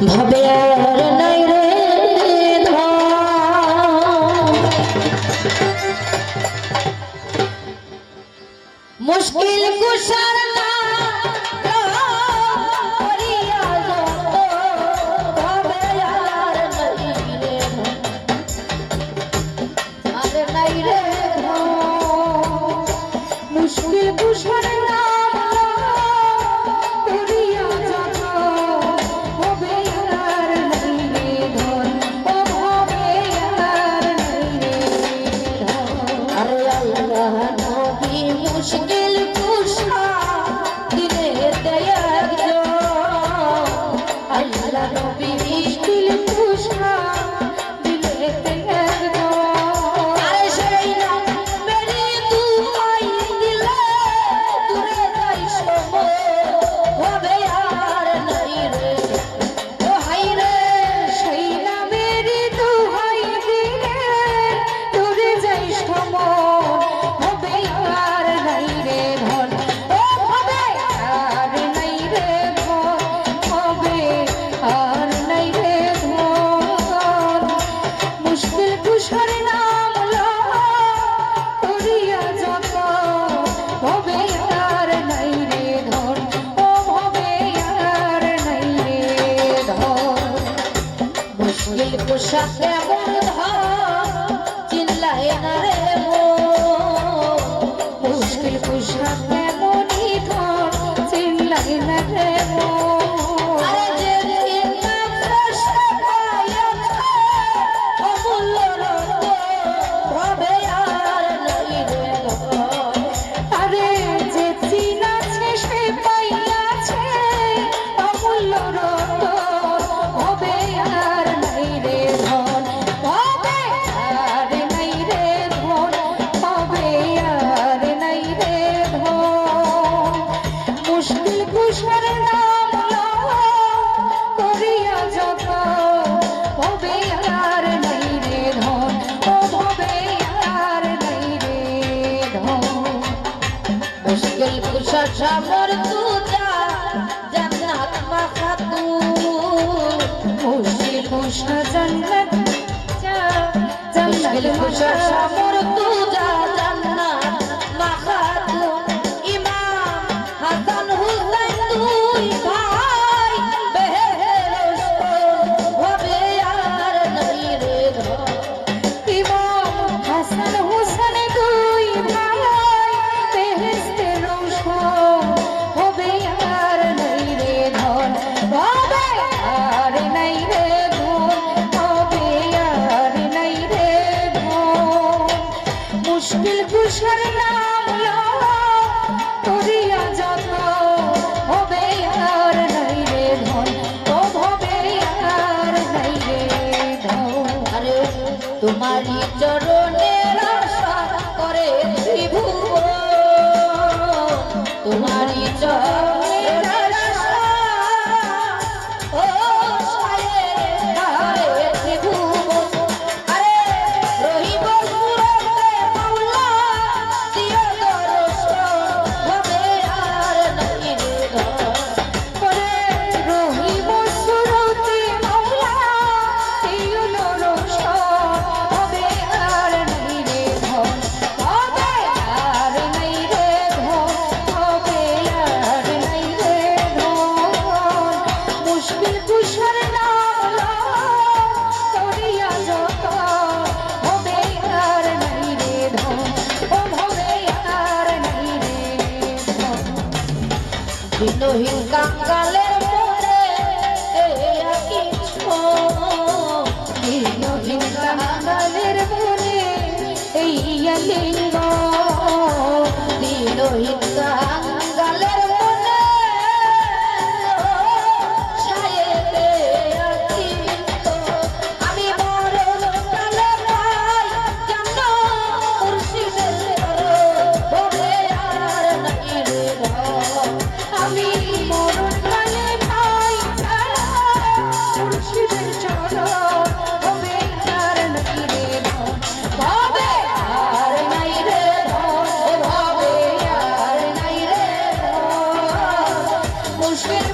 ভাবে আর নাই রে মুশকিল কুশার না করিয়া যত ভাবে আর নাই রে আর নাই রে মুশকিল কুশার না করিয়া যত ভাবে আর নাই রে ধন ও ভাবে আর নাই রে আরে আল্লাহ নবী মুশকিল কুশা দিলে দেয়ার আল্লাহ নবী মুশকিল কুশা দিলে দেয়ার আরে সেই না মেরি দুহাই দিলে দূরে যাই সমো হবে আর নাই রে ও হাই রে সেই না মেরি দুহাই দিলে দূরে যাই সমো হবে আর নাই রে ধন ও হবে আর নাই রে ধন হবে আর নাই রে ধন মুশকিল কুশার নাম লওয়া করিয়া যত হবে আর নাই রে ধন ও হবে আর নাই রে ধন মুশকিল কুশার এমন ধন চিল্লায় না রে মুশকিল কুশার এমনই ধন চিল্লায় না রে আরে যে চিন্তা প্রশ্ন পাইয়াছে অমূল্য রত্ন ভাবে আর নাই রে ধন আরে যে চিনাছে সে পাইয়াছে অমূল্য রত্ন হবে আর নাই রে ধন হবে আর নাই রে ধন হবে আর নাই রে ধন মুশকিল কুশার নাম লওয়া করিয়া যত হবে আর নাই রে ধন ও হবে আর নাই রে ধন মুশকিল কুশার সামর তুজা জান্নাত মাখাতু মুশকিল কুশার জান্নাত মুশকিল কুশার সামর তুজা জান্নাত মাখাতু ইমাম হাসান হুসাইন দুই ভাই বেহেশত হবে আর নাই রে ধন ইমাম হাসান হুসাইন দুই ভাই বেহেশতের রওশন হবে আর নাই রে ধন হবে আর নাই রে ধন হবে আর নাই রে ধন মুশকিল কুশার নাম লওয়া করিয়া যত হবে আর নাই রে ধন ও হবে আর নাই রে ধন আরে তোমারই চরণের আশা করে ত্রিভুবন তোমারই চরণের আশা ও সায়ের হায় ত্রিভুবন আরে রহিব সুরতে মাওলা দিও দর্শন হবে আর নাই রে ধন ওরে রহিব সুরতে মাওলা দিও দর্শন হবে আর নাই রে ধন হবে আর নাই রে ধন হবে আর নাই রে ধন মুশকিল কুশার নাম লওয়া করিয়া যত হবে আর নাই রে ধন ও হবে আর নাই রে ধন দিনহীন কাঙ্গালের মনে কিছু দিনহীন কাঙ্গালের মনে এই লিঙ্গ দিনহীন কাঙ্গালের মনে সায়েতে আকিত আমি মরণ কালে পাই জান্ন মুর্শিদের হবে আর নাই রে ধন আমি মরণ কালে পাই মুর্শিদের চরণ হবে আর নাই রে ধন হবে আর নাই রে ধন হবে আর নাই রে ধন মুশকিল